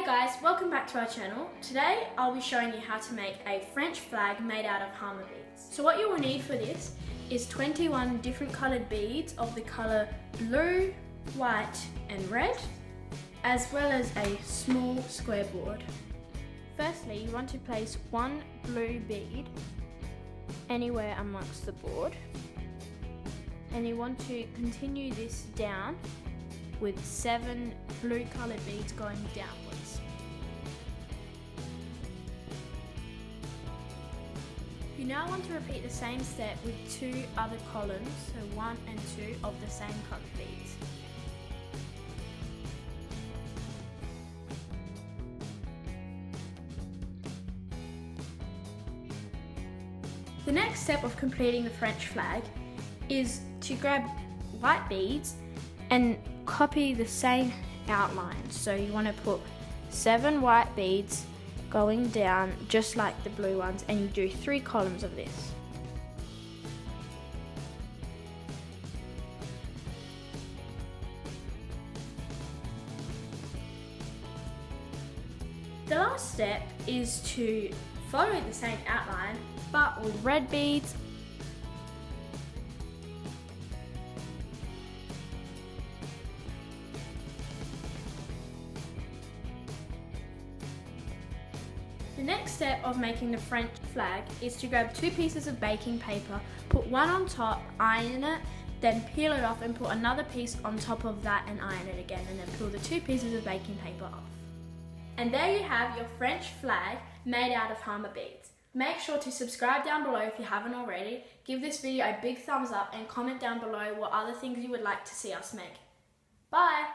Hey guys, welcome back to our channel. Today I'll be showing you how to make a French flag made out of Hama beads. So what you will need for this is 21 different coloured beads of the colour blue, white and red, as well as a small square board. Firstly, you want to place one blue bead anywhere amongst the board, and you want to continue this down with 7 blue coloured beads going downwards. You now want to repeat the same step with 2 other columns, so 1 and 2 of the same coloured beads. The next step of completing the French flag is to grab white beads and copy the same outline. So you want to put 7 white beads going down just like the blue ones, and you do 3 columns of this. The last step is to follow the same outline but with red beads . The next step of making the French flag is to grab 2 pieces of baking paper, put one on top, iron it, then peel it off and put another piece on top of that and iron it again, and then peel the 2 pieces of baking paper off. And there you have your French flag made out of Hama beads. Make sure to subscribe down below if you haven't already, give this video a big thumbs up and comment down below what other things you would like to see us make. Bye!